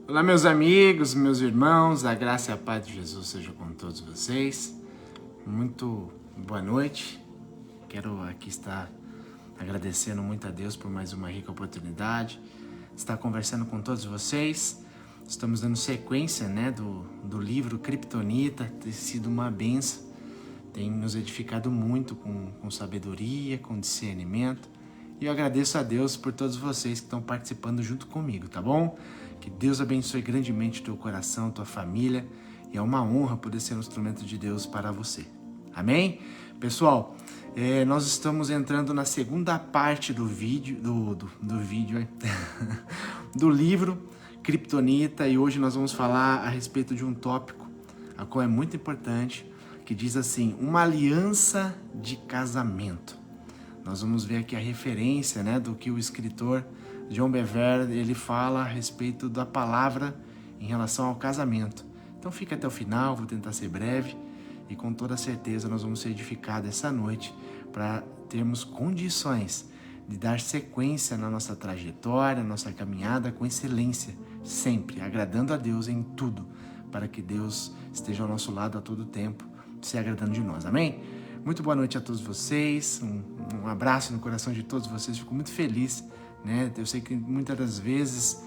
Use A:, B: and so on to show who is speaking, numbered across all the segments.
A: Olá, meus amigos, meus irmãos, a graça e a paz de Jesus seja com todos vocês. Muito boa noite. Quero aqui estar agradecendo muito a Deus por mais uma rica oportunidade de estar conversando com todos vocês. Estamos dando sequência, do livro Kryptonita, tem sido uma benção, tem nos edificado muito com sabedoria, com discernimento. E eu agradeço a Deus por todos vocês que estão participando junto comigo, tá bom? Que Deus abençoe grandemente teu coração, tua família. E é uma honra poder ser um instrumento de Deus para você. Amém? Pessoal, nós estamos entrando na segunda parte do vídeo, do livro Kryptonita. E hoje nós vamos falar a respeito de um tópico, a qual é muito importante, que diz assim, uma aliança de casamento. Nós vamos ver aqui a referência, do que o escritor John Bevere, ele fala a respeito da palavra em relação ao casamento. Então fica até o final, vou tentar ser breve e com toda certeza nós vamos ser edificados essa noite para termos condições de dar sequência na nossa trajetória, na nossa caminhada com excelência, sempre agradando a Deus em tudo, para que Deus esteja ao nosso lado a todo tempo, se agradando de nós. Amém? Muito boa noite a todos vocês, um abraço no coração de todos vocês, fico muito feliz, Eu sei que muitas das vezes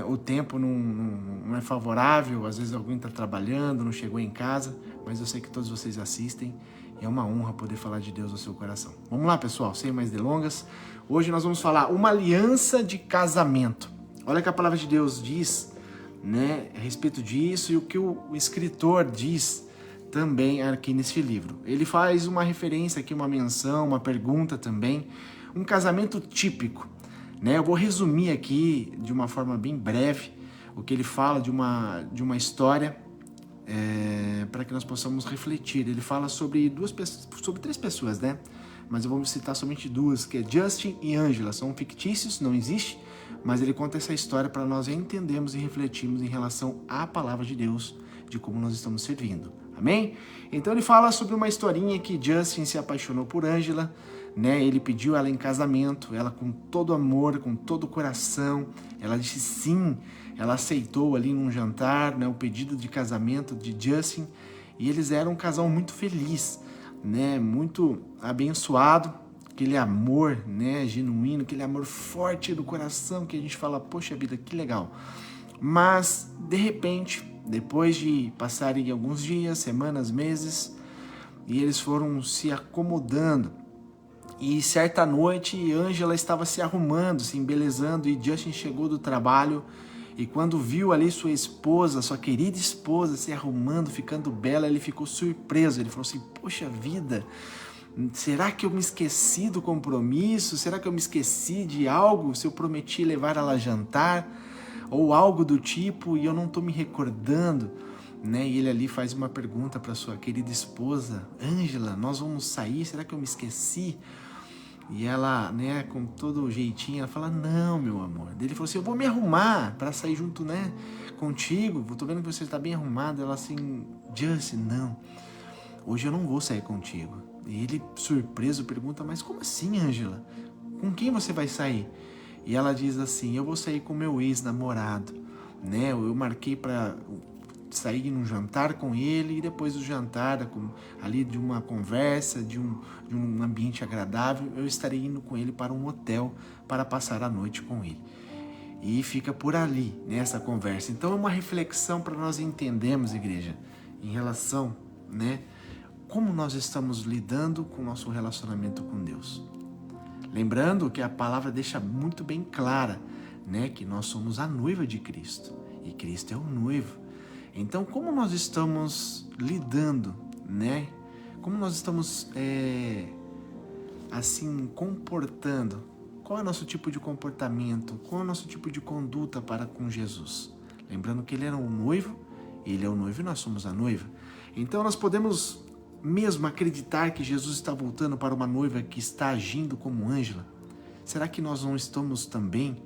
A: o tempo não é favorável, às vezes alguém está trabalhando, não chegou em casa, mas eu sei que todos vocês assistem e é uma honra poder falar de Deus ao seu coração. Vamos lá, pessoal, sem mais delongas, hoje nós vamos falar uma aliança de casamento. Olha o que a palavra de Deus diz, a respeito disso e o que o escritor diz também aqui nesse livro. Ele faz uma referência aqui, uma menção, uma pergunta também, um casamento típico, Eu vou resumir aqui de uma forma bem breve o que ele fala de uma história para que nós possamos refletir. Ele fala sobre três pessoas, Mas eu vou citar somente duas, que é Justin e Angela. São fictícios, não existe, mas ele conta essa história para nós entendermos e refletirmos em relação à palavra de Deus, de como nós estamos servindo. Amém? Então ele fala sobre uma historinha que Justin se apaixonou por Angela, Ele pediu ela em casamento, ela com todo amor, com todo o coração, ela disse sim, ela aceitou ali num jantar, o pedido de casamento de Justin, e eles eram um casal muito feliz, Muito abençoado, aquele amor, genuíno, aquele amor forte do coração que a gente fala, poxa vida, que legal. Mas, de repente, depois de passarem alguns dias, semanas, meses, e eles foram se acomodando. E certa noite, Angela estava se arrumando, se embelezando, e Justin chegou do trabalho, e quando viu ali sua esposa, sua querida esposa, se arrumando, ficando bela, ele ficou surpreso. Ele falou assim, poxa vida, será que eu me esqueci do compromisso? Será que eu me esqueci de algo? Se eu prometi levar ela a jantar? Ou algo do tipo, e eu não estou me recordando, E ele ali faz uma pergunta para sua querida esposa, Angela, nós vamos sair, será que eu me esqueci? E ela, com todo o jeitinho, ela fala, não, meu amor. Ele falou assim, eu vou me arrumar para sair junto, contigo, tô vendo que você está bem arrumado. Ela assim, Justin, não, hoje eu não vou sair contigo. E ele, surpreso, pergunta, mas como assim, Angela? Com quem você vai sair? E ela diz assim, eu vou sair com meu ex-namorado, Eu marquei para sair num jantar com ele e depois do jantar, ali de uma conversa, de um ambiente agradável, eu estarei indo com ele para um hotel para passar a noite com ele. E fica por ali, nessa conversa. Então é uma reflexão para nós entendermos, igreja, em relação, como nós estamos lidando com o nosso relacionamento com Deus. Lembrando que a palavra deixa muito bem clara, que nós somos a noiva de Cristo e Cristo é o noivo. Então, como nós estamos lidando, Como nós estamos, comportando? Qual é o nosso tipo de comportamento? Qual é o nosso tipo de conduta para com Jesus? Lembrando que Ele era um noivo, Ele é o noivo e nós somos a noiva. Então, nós podemos mesmo acreditar que Jesus está voltando para uma noiva que está agindo como Ângela? Será que nós não estamos também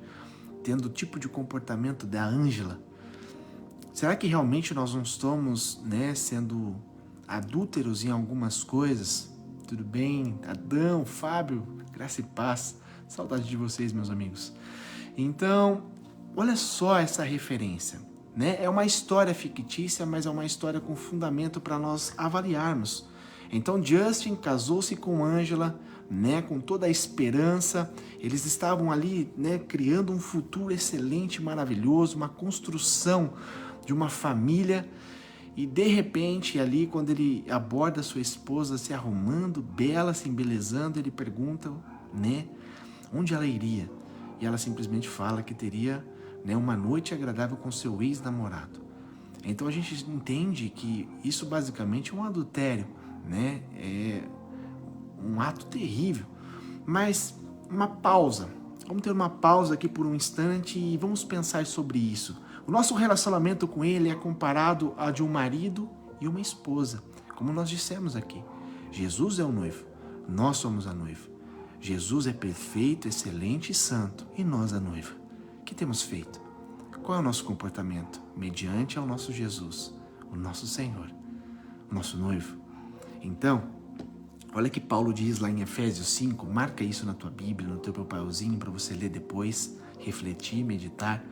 A: tendo o tipo de comportamento da Ângela? Será que realmente nós não estamos, sendo adúlteros em algumas coisas? Tudo bem? Adão, Fábio, graça e paz. Saudade de vocês, meus amigos. Então, olha só essa referência, né? É uma história fictícia, mas é uma história com fundamento para nós avaliarmos. Então Justin casou-se com Angela, né, com toda a esperança. Eles estavam ali, né, criando um futuro excelente, maravilhoso, uma construção de uma família. E de repente, ali, quando ele aborda sua esposa se arrumando, bela, se embelezando, ele pergunta, né, onde ela iria. E ela simplesmente fala que teria, né, uma noite agradável com seu ex-namorado. Então a gente entende que isso basicamente é um adultério, né? É um ato terrível. Mas uma pausa. Vamos ter uma pausa aqui por um instante e vamos pensar sobre isso. O nosso relacionamento com ele é comparado a de um marido e uma esposa, como nós dissemos aqui. Jesus é o noivo, nós somos a noiva. Jesus é perfeito, excelente e santo, e nós a noiva. O que temos feito? Qual é o nosso comportamento mediante ao nosso Jesus, o nosso Senhor, o nosso noivo? Então, olha que Paulo diz lá em Efésios 5, marca isso na tua Bíblia, no teu papelzinho, para você ler depois, refletir, meditar.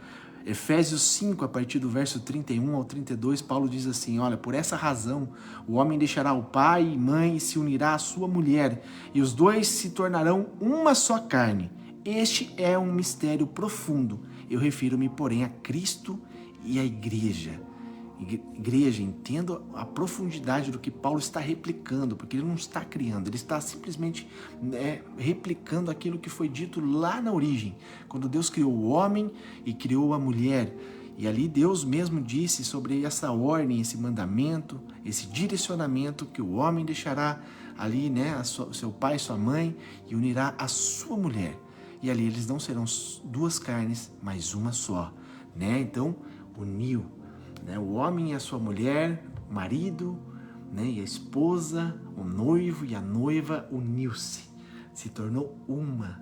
A: Efésios 5, a partir do verso 31 ao 32, Paulo diz assim, olha, por essa razão, o homem deixará o pai e mãe e se unirá à sua mulher, e os dois se tornarão uma só carne. Este é um mistério profundo. Eu refiro-me, porém, a Cristo e à igreja. Igreja, entenda a profundidade do que Paulo está replicando, porque ele não está criando, ele está simplesmente, né, replicando aquilo que foi dito lá na origem, quando Deus criou o homem e criou a mulher. E ali Deus mesmo disse sobre essa ordem, esse mandamento, esse direcionamento, que o homem deixará ali, né, seu pai e sua mãe e unirá a sua mulher. E ali eles não serão duas carnes, mas uma só, né? Então, uniu, né, o homem e a sua mulher, o marido, né, e a esposa, o noivo e a noiva uniu-se, se tornou uma.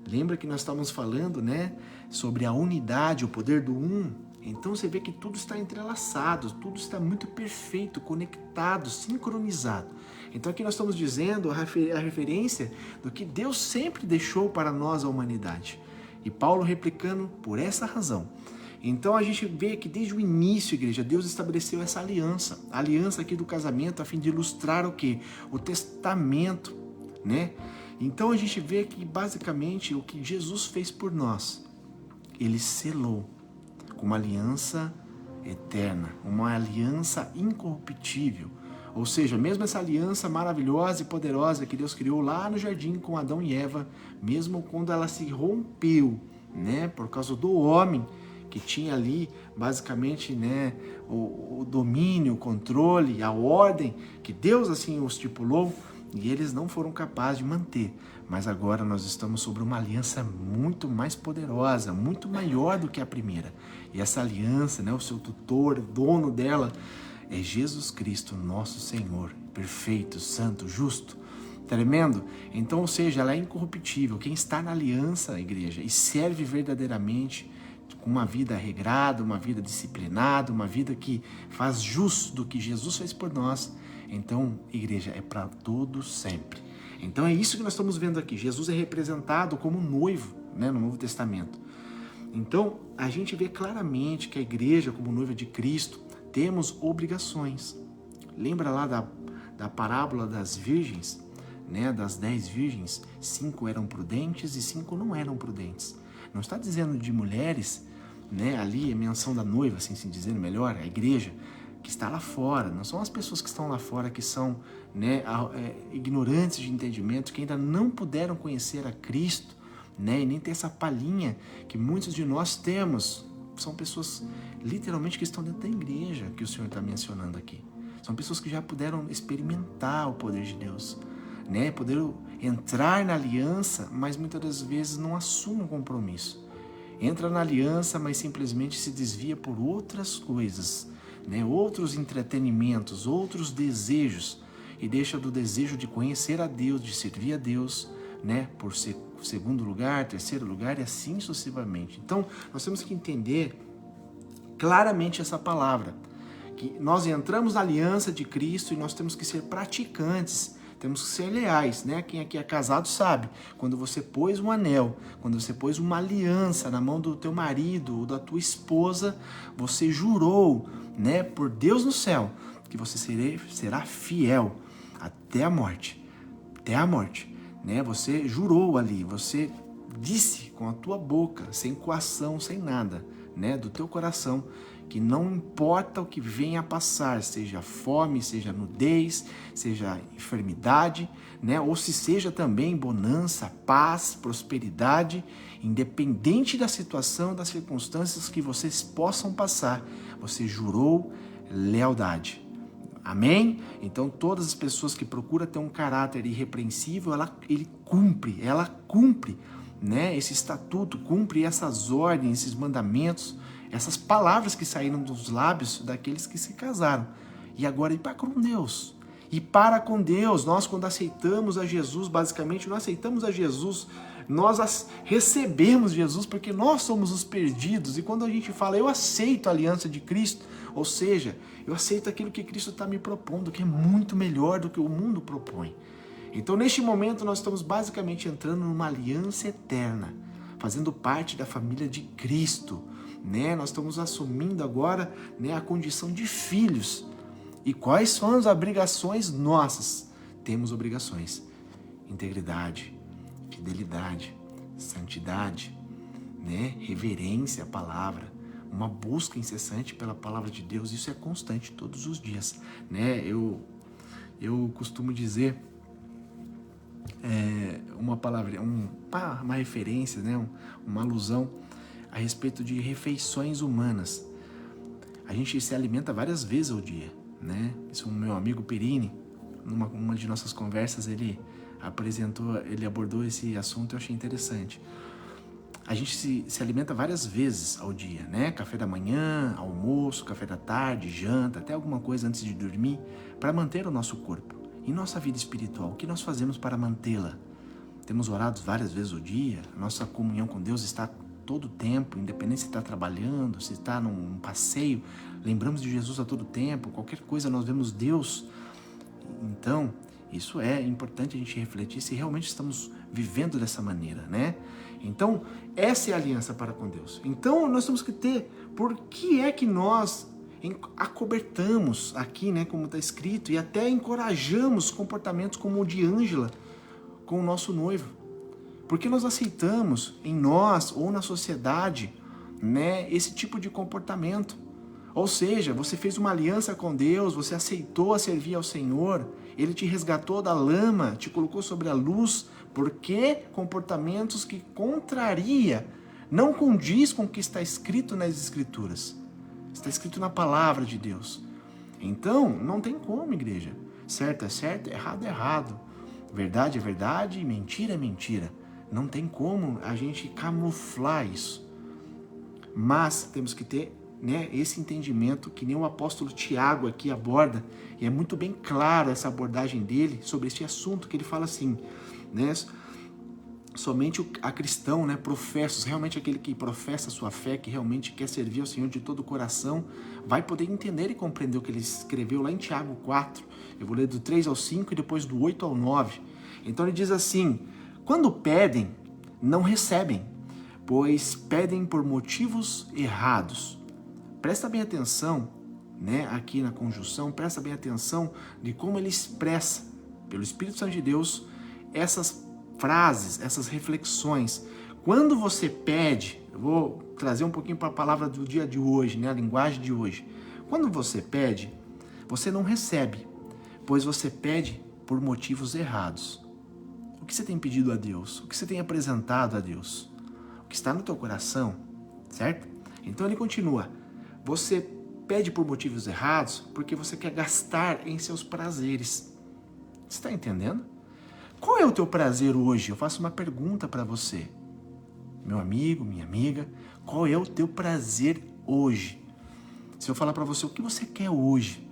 A: Lembra que nós estávamos falando, né, sobre a unidade, o poder do um? Então você vê que tudo está entrelaçado, tudo está muito perfeito, conectado, sincronizado. Então aqui nós estamos dizendo a referência do que Deus sempre deixou para nós, a humanidade. E Paulo replicando por essa razão. Então a gente vê que desde o início, igreja, Deus estabeleceu essa aliança. A aliança aqui do casamento a fim de ilustrar o quê? O testamento, né? Então a gente vê que basicamente o que Jesus fez por nós, ele selou com uma aliança eterna, uma aliança incorruptível. Ou seja, mesmo essa aliança maravilhosa e poderosa que Deus criou lá no jardim com Adão e Eva, mesmo quando ela se rompeu, né, por causa do homem que tinha ali basicamente, né, o domínio, o controle, a ordem que Deus assim o estipulou, e eles não foram capazes de manter. Mas agora nós estamos sobre uma aliança muito mais poderosa, muito maior do que a primeira. E essa aliança, né, o seu tutor, dono dela, é Jesus Cristo, nosso Senhor, perfeito, santo, justo, tremendo. Então, ou seja, ela é incorruptível. Quem está na aliança, igreja, e serve verdadeiramente com uma vida regrada, uma vida disciplinada, uma vida que faz jus do que Jesus fez por nós, então, igreja, é para todos sempre. Então é isso que nós estamos vendo aqui. Jesus é representado como noivo, né, no Novo Testamento. Então, a gente vê claramente que a igreja, como noiva de Cristo, temos obrigações. Lembra lá da parábola das virgens, né, das 10 virgens? 5 eram prudentes e 5 não eram prudentes. Não está dizendo de mulheres, né, ali é menção da noiva, assim se dizendo melhor, a igreja, que está lá fora. Não são as pessoas que estão lá fora que são, né, ignorantes de entendimento, que ainda não puderam conhecer a Cristo, né, e nem ter essa palhinha que muitos de nós temos. São pessoas literalmente que estão dentro da igreja que o Senhor está mencionando aqui. São pessoas que já puderam experimentar o poder de Deus, né, poderam entrar na aliança, mas muitas das vezes não assumem um compromisso. Entra na aliança, mas simplesmente se desvia por outras coisas, né, outros entretenimentos, outros desejos, e deixa do desejo de conhecer a Deus, de servir a Deus, né, por segundo lugar, terceiro lugar e assim sucessivamente. Então, nós temos que entender claramente essa palavra, que nós entramos na aliança de Cristo e nós temos que ser praticantes temos que ser leais, né? Quem aqui é casado sabe, quando você pôs um anel, quando você pôs uma aliança na mão do teu marido ou da tua esposa, você jurou, né, por Deus no céu, que você será fiel até a morte, né? Você jurou ali, você disse com a tua boca, sem coação, sem nada, né, do teu coração, que não importa o que venha a passar, seja fome, seja nudez, seja enfermidade, né, ou se seja também bonança, paz, prosperidade, independente da situação, das circunstâncias que vocês possam passar, você jurou lealdade. Amém? Então todas as pessoas que procuram ter um caráter irrepreensível, ela cumpre, né, esse estatuto, cumpre essas ordens, esses mandamentos, essas palavras que saíram dos lábios daqueles que se casaram. E agora ir para com Deus. E para com Deus, nós quando aceitamos a Jesus, basicamente nós aceitamos a Jesus, nós recebemos Jesus porque nós somos os perdidos. E quando a gente fala, eu aceito a aliança de Cristo, ou seja, eu aceito aquilo que Cristo está me propondo, que é muito melhor do que o mundo propõe. Então neste momento nós estamos basicamente entrando numa aliança eterna, fazendo parte da família de Cristo, né? Nós estamos assumindo agora, né, a condição de filhos. E quais são as obrigações nossas? Temos obrigações: integridade, fidelidade, santidade, né, reverência à palavra, uma busca incessante pela palavra de Deus. Isso é constante todos os dias, né? Eu costumo dizer uma palavra, uma referência, né, uma alusão a respeito de refeições humanas. A gente se alimenta várias vezes ao dia, né? Isso, o meu amigo Perini, numa de nossas conversas, ele abordou esse assunto e eu achei interessante. A gente se alimenta várias vezes ao dia, né? Café da manhã, almoço, café da tarde, janta, até alguma coisa antes de dormir, para manter o nosso corpo. E nossa vida espiritual, o que nós fazemos para mantê-la? Temos orado várias vezes ao dia, a nossa comunhão com Deus está todo o tempo, independente se está trabalhando, se está num passeio, lembramos de Jesus a todo tempo, qualquer coisa nós vemos Deus. Então, isso é importante a gente refletir se realmente estamos vivendo dessa maneira, né? Então, essa é a aliança para com Deus. Então, nós temos que ter, por que é que nós acobertamos aqui, né, como está escrito, e até encorajamos comportamentos como o de Ângela com o nosso noivo? Porque nós aceitamos em nós ou na sociedade, né, esse tipo de comportamento. Ou seja, você fez uma aliança com Deus, você aceitou a servir ao Senhor, Ele te resgatou da lama, te colocou sobre a luz, porque comportamentos que contraria, não condiz com o que está escrito nas Escrituras. Está escrito na palavra de Deus. Então, não tem como, igreja. Certo é certo, errado é errado. Verdade é verdade, mentira é mentira. Não tem como a gente camuflar isso. Mas temos que ter, né, esse entendimento que nem o apóstolo Tiago aqui aborda, e é muito bem claro essa abordagem dele sobre esse assunto, que ele fala assim, né, somente a cristão, né, professos, realmente aquele que professa a sua fé, que realmente quer servir ao Senhor de todo o coração, vai poder entender e compreender o que ele escreveu lá em Tiago 4. Eu vou ler do 3 ao 5 e depois do 8 ao 9. Então ele diz assim: quando pedem, não recebem, pois pedem por motivos errados. Presta bem atenção, né, aqui na conjunção, presta bem atenção de como ele expressa, pelo Espírito Santo de Deus, essas frases, essas reflexões. Quando você pede, eu vou trazer um pouquinho para a palavra do dia de hoje, né, a linguagem de hoje. Quando você pede, você não recebe, pois você pede por motivos errados. O que você tem pedido a Deus? O que você tem apresentado a Deus? O que está no teu coração, certo? Então ele continua: você pede por motivos errados porque você quer gastar em seus prazeres. Você está entendendo? Qual é o teu prazer hoje? Eu faço uma pergunta para você, meu amigo, minha amiga. Qual é o teu prazer hoje? Se eu falar para você o que você quer hoje,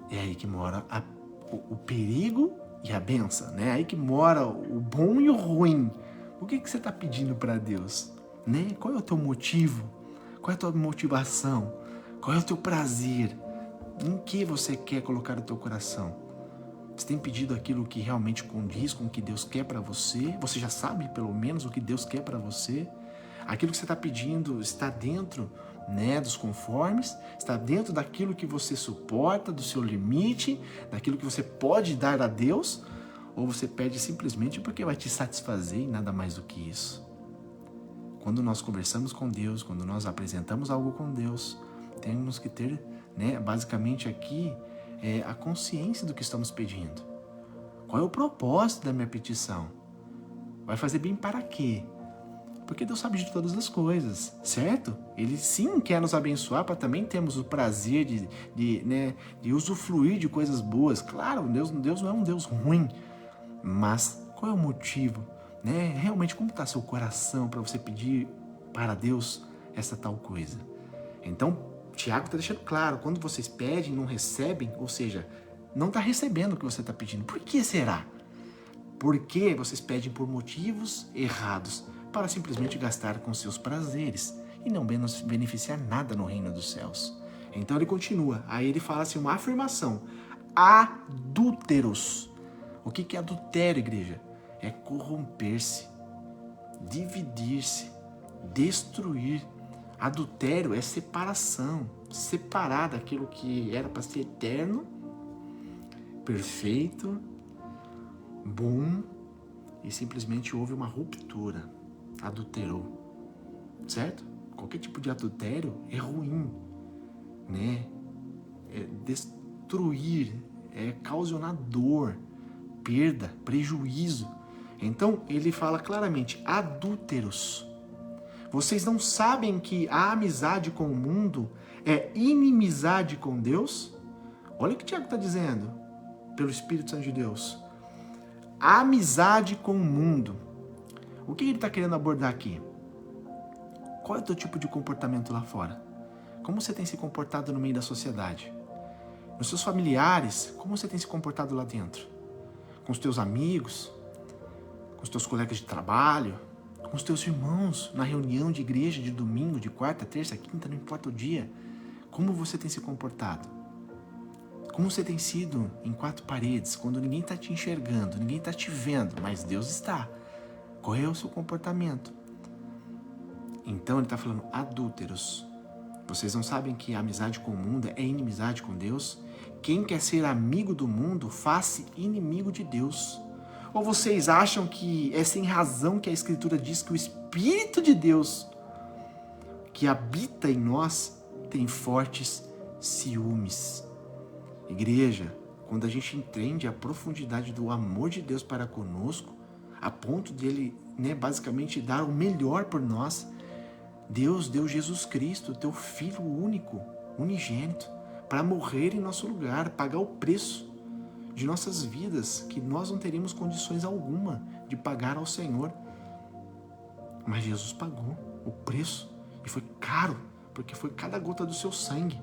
A: é aí que mora o perigo e a bênção, né? É aí que mora o bom e o ruim. O que você está pedindo para Deus, né? Qual é o teu motivo? Qual é a tua motivação? Qual é o teu prazer? Em que você quer colocar o teu coração? Você tem pedido aquilo que realmente condiz com o que Deus quer para você? Você já sabe, pelo menos, o que Deus quer para você? Aquilo que você está pedindo está dentro, né, dos conformes? Está dentro daquilo que você suporta, do seu limite, daquilo que você pode dar a Deus? Ou você pede simplesmente porque vai te satisfazer e nada mais do que isso? Quando nós conversamos com Deus, quando nós apresentamos algo com Deus, temos que ter, né, basicamente aqui, a consciência do que estamos pedindo. Qual é o propósito da minha petição? Vai fazer bem para quê? Porque Deus sabe de todas as coisas, certo? Ele sim quer nos abençoar para também termos o prazer de usufruir de coisas boas. Claro, Deus não é um Deus ruim, mas qual é o motivo? Né? Realmente, como está seu coração para você pedir para Deus essa tal coisa? Então, Tiago está deixando claro, quando vocês pedem e não recebem, ou seja, não está recebendo o que você está pedindo. Por que será? Porque vocês pedem por motivos errados, para simplesmente gastar com seus prazeres e não beneficiar nada no reino dos céus. Então ele continua, aí ele fala assim, uma afirmação, adúlteros. O que é adultério, igreja? É corromper-se, dividir-se, destruir. Adultério é separação, separar daquilo que era para ser eterno, perfeito, bom, e simplesmente houve uma ruptura, adulterou, certo? Qualquer tipo de adultério é ruim, né? É destruir, é causar dor, perda, prejuízo. Então ele fala claramente, adúlteros. Vocês não sabem que a amizade com o mundo é inimizade com Deus? Olha o que o Tiago está dizendo, pelo Espírito Santo de Deus. A amizade com o mundo. O que ele está querendo abordar aqui? Qual é o teu tipo de comportamento lá fora? Como você tem se comportado no meio da sociedade? Nos seus familiares, como você tem se comportado lá dentro? Com os teus amigos? Com os teus colegas de trabalho? Com os teus irmãos, na reunião de igreja de domingo, de quarta, terça, quinta, não importa o dia. Como você tem se comportado? Como você tem sido em quatro paredes, quando ninguém está te enxergando, ninguém está te vendo, mas Deus está. Qual é o seu comportamento? Então ele está falando, adúlteros. Vocês não sabem que a amizade com o mundo é inimizade com Deus? Quem quer ser amigo do mundo, faz-se inimigo de Deus. Ou vocês acham que é sem razão que a Escritura diz que o Espírito de Deus que habita em nós tem fortes ciúmes? Igreja, quando a gente entende a profundidade do amor de Deus para conosco, a ponto dele, basicamente dar o melhor por nós, Deus deu Jesus Cristo, teu Filho único, unigênito, para morrer em nosso lugar, pagar o preço de nossas vidas, que nós não teríamos condições alguma de pagar ao Senhor. Mas Jesus pagou o preço, e foi caro, porque foi cada gota do seu sangue,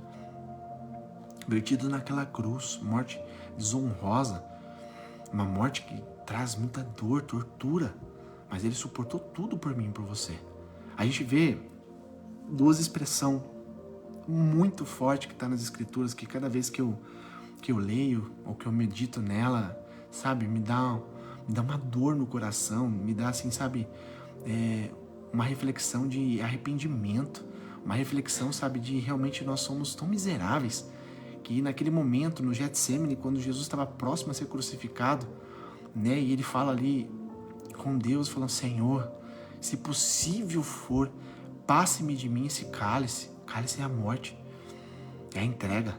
A: vertido naquela cruz, morte desonrosa, uma morte que traz muita dor, tortura, mas ele suportou tudo por mim e por você. A gente vê duas expressões muito fortes que está nas Escrituras, que cada vez que eu leio ou que eu medito nela, sabe, me dá uma dor no coração, me dá assim, sabe, uma reflexão de arrependimento, uma reflexão, sabe, de realmente nós somos tão miseráveis, que naquele momento, no Getsemane, quando Jesus estava próximo a ser crucificado, e ele fala ali com Deus, falando, Senhor, se possível for, passe-me de mim esse cálice. Cálice é a morte, é a entrega.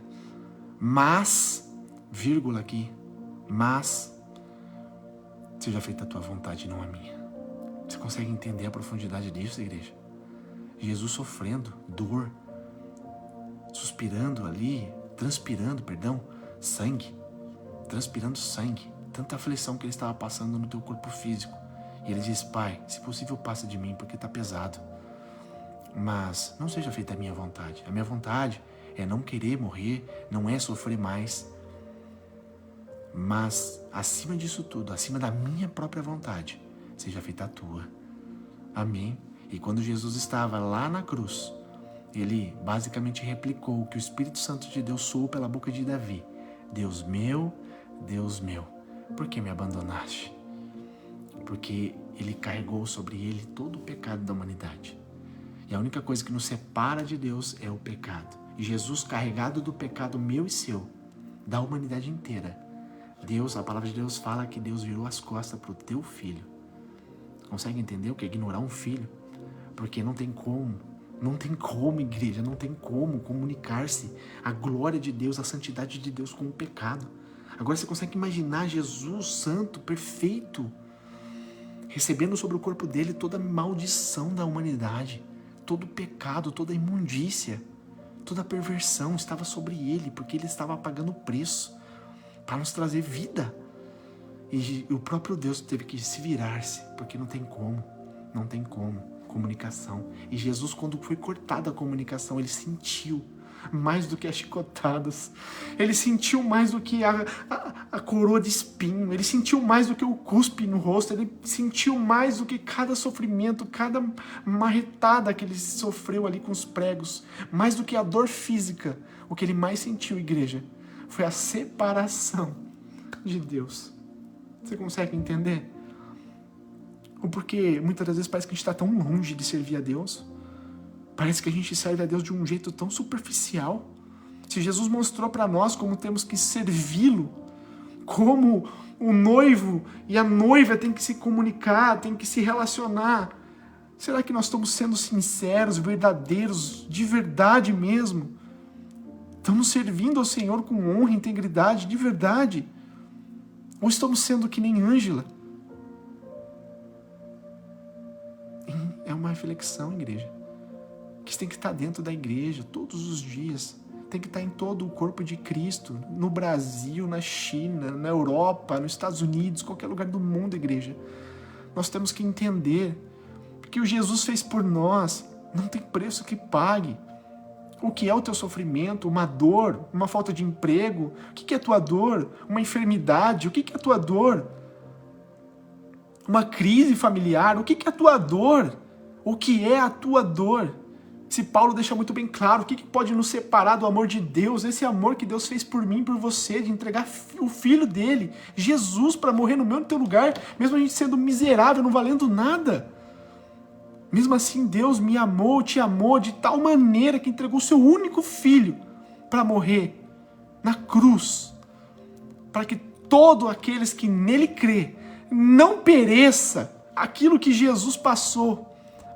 A: Mas, vírgula aqui, mas, seja feita a tua vontade, não a minha. Você consegue entender a profundidade disso, igreja? Jesus sofrendo dor, suspirando ali, transpirando sangue, tanta aflição que ele estava passando no teu corpo físico. E ele diz, Pai, se possível passa de mim, porque está pesado. Mas não seja feita a minha vontade. A minha vontade é não querer morrer, não é sofrer mais. Mas, acima disso tudo, acima da minha própria vontade, seja feita a tua. Amém? E quando Jesus estava lá na cruz, ele basicamente replicou o que o Espírito Santo de Deus soou pela boca de Davi. Deus meu, por que me abandonaste? Porque ele carregou sobre ele todo o pecado da humanidade. E a única coisa que nos separa de Deus é o pecado. E Jesus, carregado do pecado meu e seu, da humanidade inteira, Deus, a palavra de Deus fala que Deus virou as costas para o teu filho. Consegue entender o que é ignorar um filho? Porque não tem como, igreja, não tem como comunicar-se a glória de Deus, a santidade de Deus com o pecado. Agora você consegue imaginar Jesus santo, perfeito, recebendo sobre o corpo dele toda a maldição da humanidade, todo o pecado, toda a imundícia, toda a perversão estava sobre ele, porque ele estava pagando o preço para nos trazer vida. E o próprio Deus teve que se virar-se, porque não tem como comunicação. E Jesus, quando foi cortada a comunicação, ele sentiu mais do que as chicotadas, ele sentiu mais do que a coroa de espinho, ele sentiu mais do que o cuspe no rosto, ele sentiu mais do que cada sofrimento, cada marretada que ele sofreu ali com os pregos, mais do que a dor física. O que ele mais sentiu, igreja, foi a separação de Deus. Você consegue entender? O porquê muitas das vezes parece que a gente está tão longe de servir a Deus. Parece que a gente serve a Deus de um jeito tão superficial. Se Jesus mostrou para nós como temos que servi-lo, como o noivo e a noiva têm que se comunicar, têm que se relacionar, será que nós estamos sendo sinceros, verdadeiros, de verdade mesmo? Estamos servindo ao Senhor com honra e integridade, de verdade? Ou estamos sendo que nem Ângela? É uma reflexão, igreja, que tem que estar dentro da igreja todos os dias. Tem que estar em todo o corpo de Cristo, no Brasil, na China, na Europa, nos Estados Unidos, qualquer lugar do mundo, igreja. Nós temos que entender que o Jesus fez por nós não tem preço que pague. O que é o teu sofrimento? Uma dor? Uma falta de emprego? O que é a tua dor? Uma enfermidade? O que é a tua dor? Uma crise familiar? O que é a tua dor? O que é a tua dor? Se Paulo deixa muito bem claro, o que pode nos separar do amor de Deus? Esse amor que Deus fez por mim, por você, de entregar o Filho dele, Jesus, para morrer no meu e no teu lugar, mesmo a gente sendo miserável, não valendo nada. Mesmo assim, Deus me amou, te amou de tal maneira que entregou o seu único Filho para morrer na cruz, para que todos aqueles que nele crê não pereça aquilo que Jesus passou,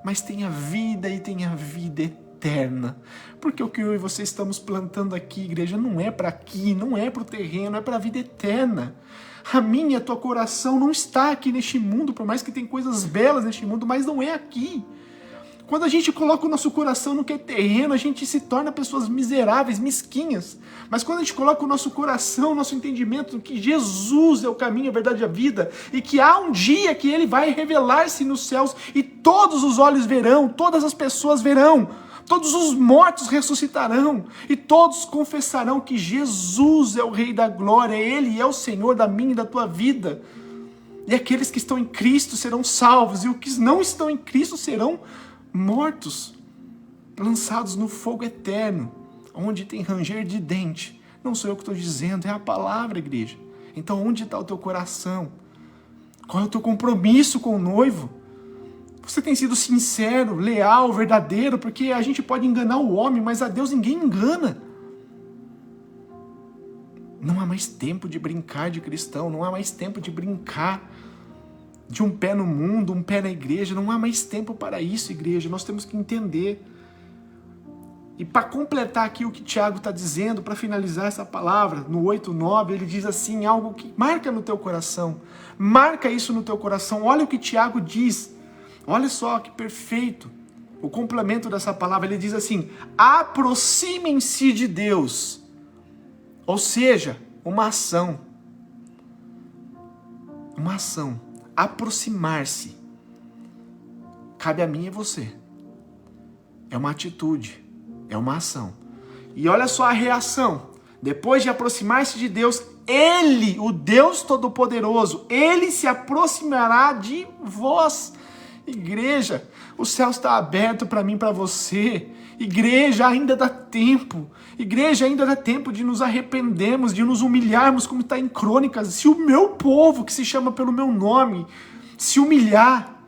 A: mas tenha vida e tenha vida eterna. Porque o que eu e você estamos plantando aqui, igreja, não é para aqui, não é para o terreno, é para a vida eterna. A minha e a tua coração não está aqui neste mundo, por mais que tem coisas belas neste mundo, mas não é aqui. Quando a gente coloca o nosso coração no que é terreno, a gente se torna pessoas miseráveis, mesquinhas. Mas quando a gente coloca o nosso coração, o nosso entendimento que Jesus é o caminho, a verdade e a vida, e que há um dia que ele vai revelar-se nos céus e todos os olhos verão, todas as pessoas verão, todos os mortos ressuscitarão e todos confessarão que Jesus é o Rei da Glória, Ele é o Senhor da minha e da tua vida. E aqueles que estão em Cristo serão salvos e os que não estão em Cristo serão mortos, lançados no fogo eterno, onde tem ranger de dente. Não sou eu que estou dizendo, é a palavra, igreja. Então onde está o teu coração? Qual é o teu compromisso com o noivo? Você tem sido sincero, leal, verdadeiro? Porque a gente pode enganar o homem, mas a Deus ninguém engana. Não há mais tempo de brincar de cristão, não há mais tempo de brincar de um pé no mundo, um pé na igreja. Não há mais tempo para isso, igreja. Nós temos que entender. E para completar aqui o que Tiago está dizendo, para finalizar essa palavra, no 8:9, ele diz assim, algo que marca no teu coração. Marca isso no teu coração. Olha o que Tiago diz. Olha só que perfeito. O complemento dessa palavra, ele diz assim, aproximem-se de Deus. Ou seja, uma ação. Uma ação. Aproximar-se. Cabe a mim e a você. É uma atitude. É uma ação. E olha só a reação. Depois de aproximar-se de Deus, Ele, o Deus Todo-Poderoso, Ele se aproximará de vós. Igreja, O céu está aberto para mim, para você. Igreja, ainda dá tempo. Igreja, ainda dá tempo de nos arrependermos, de nos humilharmos, como está em Crônicas. Se o meu povo, que se chama pelo meu nome, se humilhar,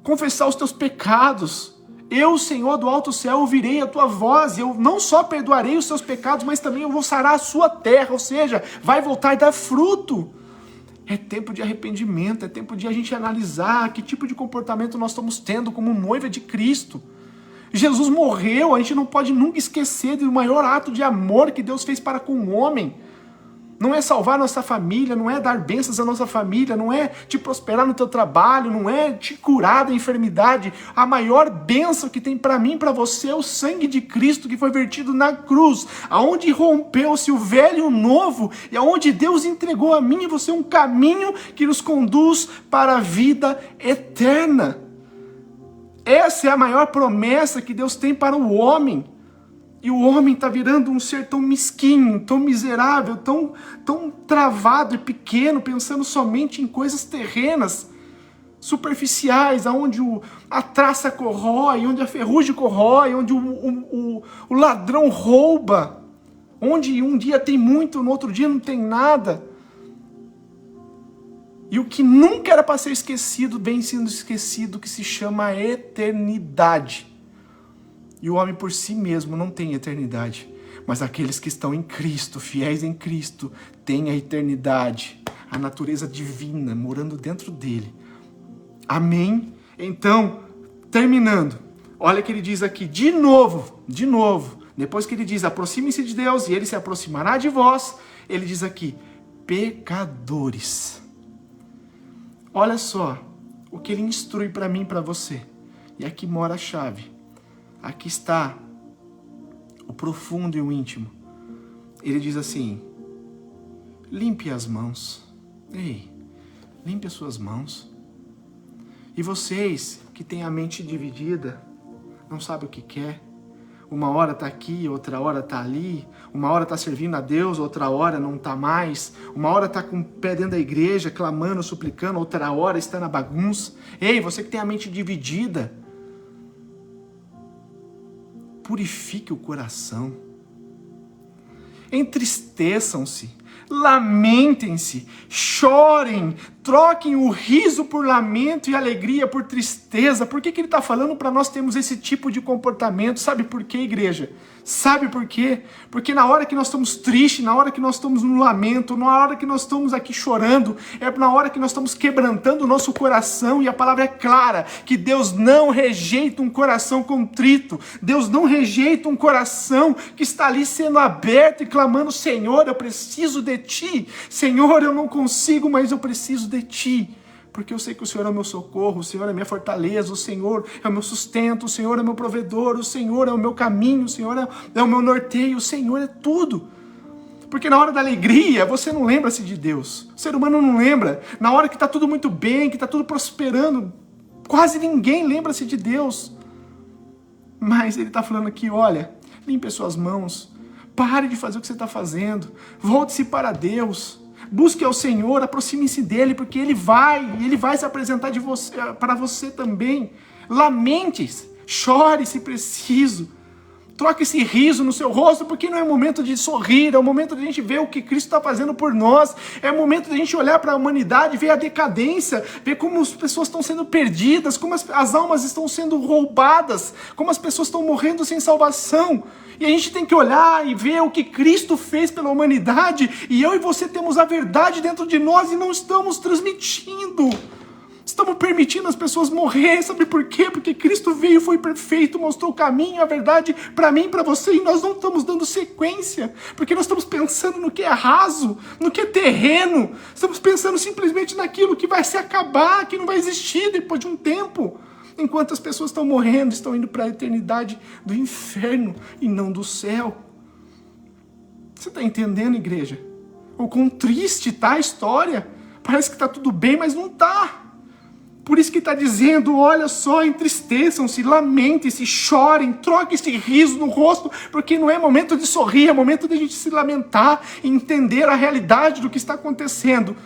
A: confessar os teus pecados, eu, Senhor do alto céu, ouvirei a tua voz. Eu não só perdoarei os seus pecados, mas também eu vou sarar a sua terra. Ou seja, vai voltar e dar fruto. É tempo de arrependimento, é tempo de a gente analisar que tipo de comportamento nós estamos tendo como noiva de Cristo. Jesus morreu, a gente não pode nunca esquecer do maior ato de amor que Deus fez para com o homem. Não é salvar a nossa família, não é dar bênçãos à nossa família, não é te prosperar no teu trabalho, não é te curar da enfermidade. A maior bênção que tem para mim e para você é o sangue de Cristo que foi vertido na cruz, aonde rompeu-se o velho e o novo, e aonde Deus entregou a mim e você um caminho que nos conduz para a vida eterna. Essa é a maior promessa que Deus tem para o homem. E o homem está virando um ser tão mesquinho, tão miserável, tão travado e pequeno, pensando somente em coisas terrenas, superficiais, onde a traça corrói, onde a ferrugem corrói, onde o ladrão rouba, onde um dia tem muito, no outro dia não tem nada. E o que nunca era para ser esquecido, vem sendo esquecido, que se chama eternidade. E o homem por si mesmo não tem eternidade. Mas aqueles que estão em Cristo, fiéis em Cristo, têm a eternidade, a natureza divina morando dentro dele. Amém? Então, terminando, olha o que ele diz aqui, de novo, depois que ele diz, aproximem-se de Deus e ele se aproximará de vós, ele diz aqui, pecadores. Olha só o que ele instrui para mim e para você. E aqui mora a chave. Aqui está o profundo e o íntimo. Ele diz assim, limpe as mãos. Ei, limpe as suas mãos. E vocês que têm a mente dividida, não sabem o que quer. Uma hora está aqui, outra hora está ali. Uma hora está servindo a Deus, outra hora não está mais. Uma hora está com o pé dentro da igreja, clamando, suplicando. Outra hora está na bagunça. Ei, você que tem a mente dividida, purifique o coração. Entristeçam-se, lamentem-se, chorem, troquem o riso por lamento e alegria por tristeza. Por que ele está falando para nós termos esse tipo de comportamento? Sabe por quê, igreja? Sabe por quê? Porque na hora que nós estamos tristes, na hora que nós estamos no lamento, na hora que nós estamos aqui chorando, é na hora que nós estamos quebrantando o nosso coração, e a palavra é clara, que Deus não rejeita um coração contrito, Deus não rejeita um coração que está ali sendo aberto e clamando, Senhor, eu preciso de Ti, Senhor, eu não consigo, mas eu preciso de Ti. Porque eu sei que o Senhor é o meu socorro, o Senhor é a minha fortaleza, o Senhor é o meu sustento, o Senhor é o meu provedor, o Senhor é o meu caminho, o Senhor é o meu norteio, o Senhor é tudo. Porque na hora da alegria, você não lembra-se de Deus. O ser humano não lembra. Na hora que está tudo muito bem, que está tudo prosperando, quase ninguém lembra-se de Deus. Mas ele está falando aqui, olha, limpe as suas mãos, pare de fazer o que você está fazendo, volte-se para Deus. Busque ao Senhor, aproxime-se dele, porque ele vai se apresentar para você também. Lamente-se, chore se preciso. Troque esse riso no seu rosto, porque não é momento de sorrir, é o momento de a gente ver o que Cristo está fazendo por nós, é o momento de a gente olhar para a humanidade, ver a decadência, ver como as pessoas estão sendo perdidas, como as almas estão sendo roubadas, como as pessoas estão morrendo sem salvação. E a gente tem que olhar e ver o que Cristo fez pela humanidade, e eu e você temos a verdade dentro de nós e não estamos transmitindo. Estamos permitindo as pessoas morrer, sabe por quê? Porque Cristo veio, foi perfeito, mostrou o caminho, a verdade para mim e para você, e nós não estamos dando sequência, porque nós estamos pensando no que é raso, no que é terreno, estamos pensando simplesmente naquilo que vai se acabar, que não vai existir depois de um tempo, enquanto as pessoas estão morrendo, estão indo para a eternidade do inferno e não do céu. Você está entendendo, igreja? O quão triste está a história? Parece que está tudo bem, mas não está. Por isso que está dizendo, olha só, entristeçam-se, lamentem-se, chorem, troquem esse riso no rosto, porque não é momento de sorrir, é momento de a gente se lamentar e entender a realidade do que está acontecendo.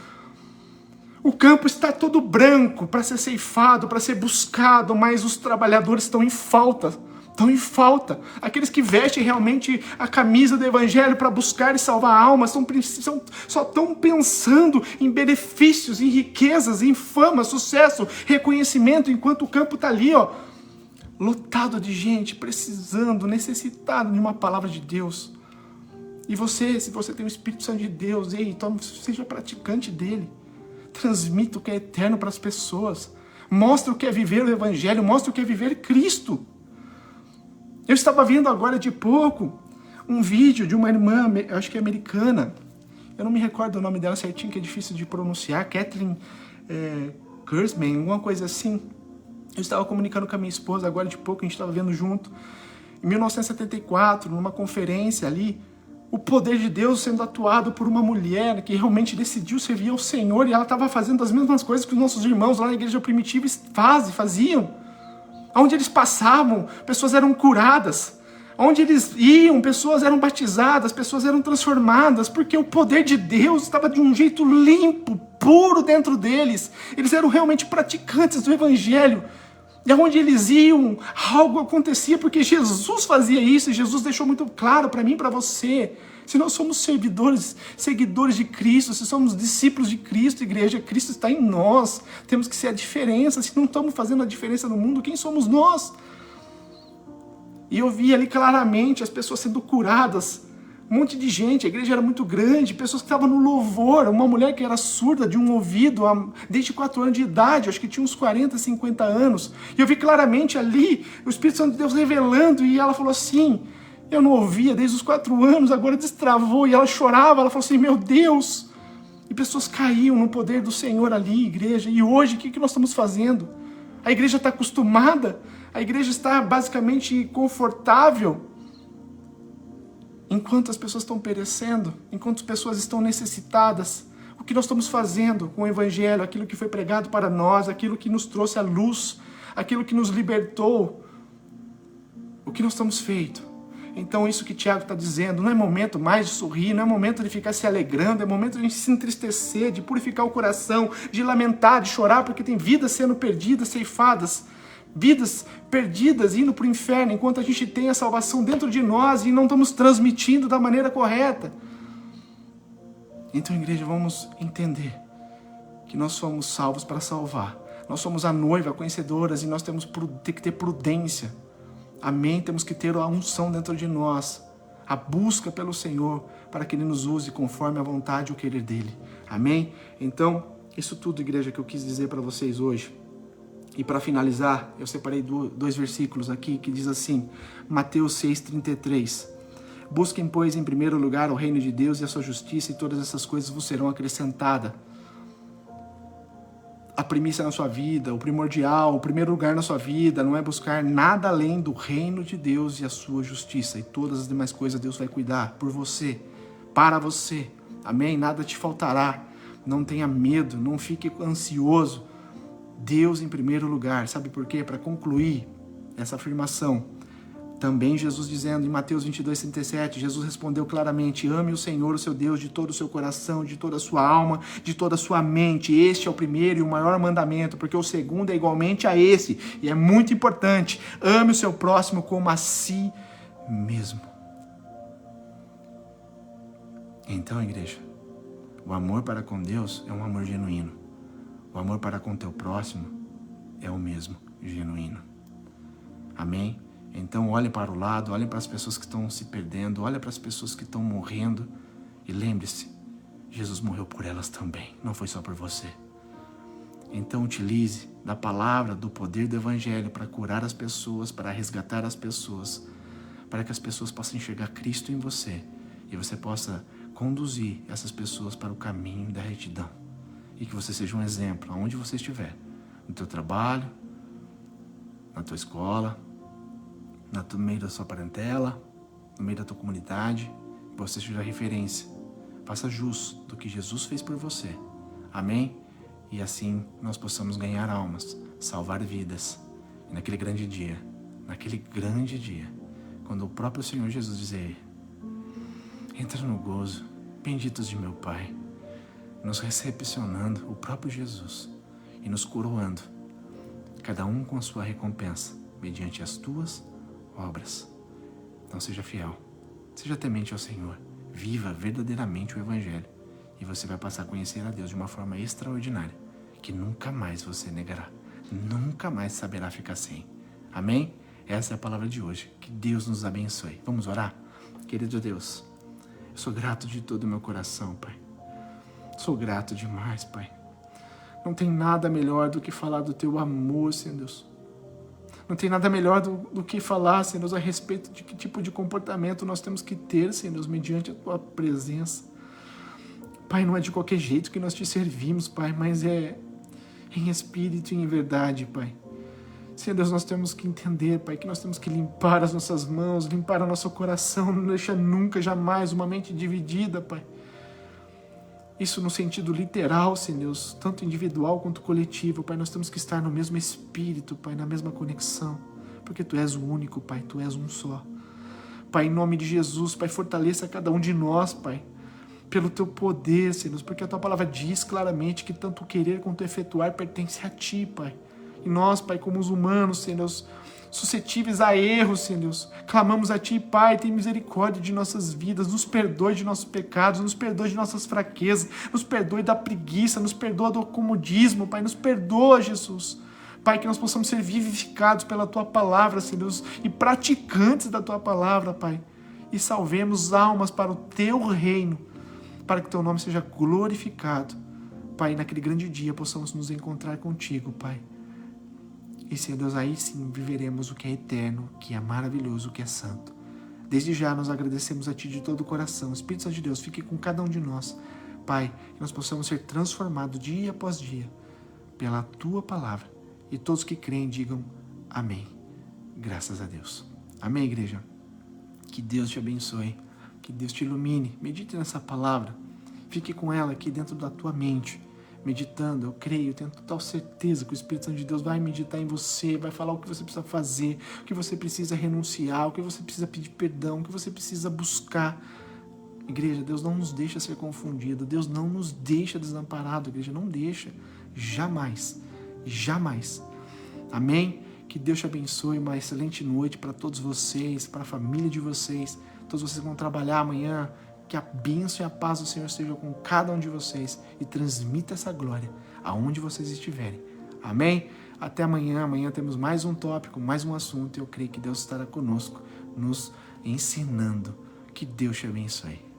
A: O campo está todo branco para ser ceifado, para ser buscado, mas os trabalhadores estão em falta. Estão em falta. Aqueles que vestem realmente a camisa do Evangelho para buscar e salvar almas, só estão pensando em benefícios, em riquezas, em fama, sucesso, reconhecimento, enquanto o campo está ali, ó, lotado de gente, precisando, necessitado de uma palavra de Deus. E você, se você tem o Espírito Santo de Deus, então seja praticante dele. Transmita o que é eterno para as pessoas. Mostra o que é viver o Evangelho, mostra o que é viver Cristo. Eu estava vendo agora de pouco um vídeo de uma irmã, acho que é americana, eu não me recordo o nome dela certinho, que é difícil de pronunciar, Kathleen Kurzman, alguma coisa assim. Eu estava comunicando com a minha esposa agora de pouco, a gente estava vendo junto. Em 1974, numa conferência ali, o poder de Deus sendo atuado por uma mulher que realmente decidiu servir ao Senhor, e ela estava fazendo as mesmas coisas que os nossos irmãos lá na igreja primitiva faziam. Onde eles passavam, pessoas eram curadas. Onde eles iam, pessoas eram batizadas, pessoas eram transformadas, porque o poder de Deus estava de um jeito limpo, puro dentro deles. Eles eram realmente praticantes do Evangelho. E aonde eles iam, algo acontecia, porque Jesus fazia isso, e Jesus deixou muito claro para mim e para você. Se nós somos seguidores de Cristo, se somos discípulos de Cristo, igreja, Cristo está em nós. Temos que ser a diferença. Se não estamos fazendo a diferença no mundo, quem somos nós? E eu vi ali claramente as pessoas sendo curadas. Um monte de gente, a igreja era muito grande, pessoas que estavam no louvor, uma mulher que era surda de um ouvido desde 4 anos de idade, acho que tinha uns 40, 50 anos. E eu vi claramente ali o Espírito Santo de Deus revelando, e ela falou assim: eu não ouvia desde os 4 anos, agora destravou, e ela chorava, ela falou assim, meu Deus. E pessoas caíam no poder do Senhor ali, igreja. E hoje, o que nós estamos fazendo? A igreja está acostumada, a igreja está basicamente confortável, enquanto as pessoas estão perecendo, enquanto as pessoas estão necessitadas. O que nós estamos fazendo com o Evangelho, aquilo que foi pregado para nós, aquilo que nos trouxe a luz, aquilo que nos libertou, o que nós estamos feito? Então isso que Tiago está dizendo, não é momento mais de sorrir, não é momento de ficar se alegrando, é momento de se entristecer, de purificar o coração, de lamentar, de chorar, porque tem vidas sendo perdidas, ceifadas, vidas perdidas indo para o inferno, enquanto a gente tem a salvação dentro de nós e não estamos transmitindo da maneira correta. Então, igreja, vamos entender que nós somos salvos para salvar. Nós somos a noiva, conhecedoras, e nós temos que ter prudência. Amém? Temos que ter a unção dentro de nós, a busca pelo Senhor, para que Ele nos use conforme a vontade e o querer dEle. Amém? Então, isso tudo, igreja, que eu quis dizer para vocês hoje. E para finalizar, eu separei 2 versículos aqui, que diz assim, Mateus 6,33. Busquem, pois, em primeiro lugar o reino de Deus e a sua justiça, e todas essas coisas vos serão acrescentadas. A primícia na sua vida, o primordial, o primeiro lugar na sua vida, não é buscar nada além do reino de Deus e a sua justiça. E todas as demais coisas Deus vai cuidar por você, para você. Amém? Nada te faltará. Não tenha medo, não fique ansioso. Deus em primeiro lugar. Sabe por quê? Para concluir essa afirmação. Também Jesus dizendo em Mateus 22:37, Jesus respondeu claramente, ame o Senhor, o seu Deus, de todo o seu coração, de toda a sua alma, de toda a sua mente. Este é o primeiro e o maior mandamento, porque o segundo é igualmente a esse, e é muito importante. Ame o seu próximo como a si mesmo. Então, igreja, o amor para com Deus é um amor genuíno. O amor para com teu próximo é o mesmo, genuíno. Amém? Então olhe para o lado, olhe para as pessoas que estão se perdendo, olhe para as pessoas que estão morrendo e lembre-se, Jesus morreu por elas também, não foi só por você. Então utilize da palavra, do poder do Evangelho para curar as pessoas, para resgatar as pessoas, para que as pessoas possam enxergar Cristo em você e você possa conduzir essas pessoas para o caminho da retidão. E que você seja um exemplo, aonde você estiver, no teu trabalho, na tua escola, no meio da sua parentela, no meio da tua comunidade, que você seja referência. Faça jus do que Jesus fez por você. Amém? E assim nós possamos ganhar almas, salvar vidas. E naquele grande dia, quando o próprio Senhor Jesus dizer, entra no gozo, benditos de meu Pai. nos recepcionando o próprio Jesus e nos coroando, cada um com a sua recompensa, mediante as tuas obras. Então seja fiel, seja temente ao Senhor, viva verdadeiramente o Evangelho e você vai passar a conhecer a Deus de uma forma extraordinária, que nunca mais você negará, nunca mais saberá ficar sem. Amém? Essa é a palavra de hoje. Que Deus nos abençoe. Vamos orar? Querido Deus, eu sou grato de todo o meu coração, Pai. Sou grato demais, Pai. Não tem nada melhor do que falar do Teu amor, Senhor Deus. Não tem nada melhor do que falar, Senhor Deus, a respeito de que tipo de comportamento nós temos que ter, Senhor Deus, mediante a Tua presença. Pai, não é de qualquer jeito que nós Te servimos, Pai, mas é em espírito e em verdade, Pai. Senhor Deus, nós temos que entender, Pai, que nós temos que limpar as nossas mãos, limpar o nosso coração, não deixar nunca, jamais uma mente dividida, Pai. Isso no sentido literal, Senhor Deus, tanto individual quanto coletivo, Pai. Nós temos que estar no mesmo espírito, Pai, na mesma conexão, porque Tu és o único, Pai, Tu és um só. Pai, em nome de Jesus, Pai, fortaleça cada um de nós, Pai, pelo Teu poder, Senhor Deus, porque a Tua palavra diz claramente que tanto o querer quanto o efetuar pertence a Ti, Pai. E nós, Pai, como os humanos, Senhor Deus, suscetíveis a erros, Senhor Deus, clamamos a Ti, Pai, tem misericórdia de nossas vidas, nos perdoe de nossos pecados, nos perdoe de nossas fraquezas, nos perdoe da preguiça, nos perdoa do comodismo, Pai, nos perdoa, Jesus. Pai, que nós possamos ser vivificados pela Tua palavra, Senhor Deus, e praticantes da Tua palavra, Pai, e salvemos almas para o Teu reino, para que Teu nome seja glorificado. Pai, naquele grande dia possamos nos encontrar contigo, Pai. E, Senhor Deus, aí sim viveremos o que é eterno, o que é maravilhoso, o que é santo. Desde já nós agradecemos a Ti de todo o coração. Espírito Santo de Deus, fique com cada um de nós. Pai, que nós possamos ser transformados dia após dia pela Tua palavra. E todos que creem digam amém. Graças a Deus. Amém, igreja? Que Deus te abençoe. Que Deus te ilumine. Medite nessa palavra. Fique com ela aqui dentro da tua mente. Meditando, eu creio, tenho total certeza que o Espírito Santo de Deus vai meditar em você, vai falar o que você precisa fazer, o que você precisa renunciar, o que você precisa pedir perdão, o que você precisa buscar. Igreja, Deus não nos deixa ser confundido, Deus não nos deixa desamparado, igreja, não deixa, jamais, jamais. Amém? Que Deus te abençoe, uma excelente noite para todos vocês, para a família de vocês, todos vocês que vão trabalhar amanhã. Que a bênção e a paz do Senhor estejam com cada um de vocês e transmita essa glória aonde vocês estiverem. Amém? Até amanhã. Amanhã temos mais um tópico, mais um assunto. Eu creio que Deus estará conosco, nos ensinando. Que Deus te abençoe.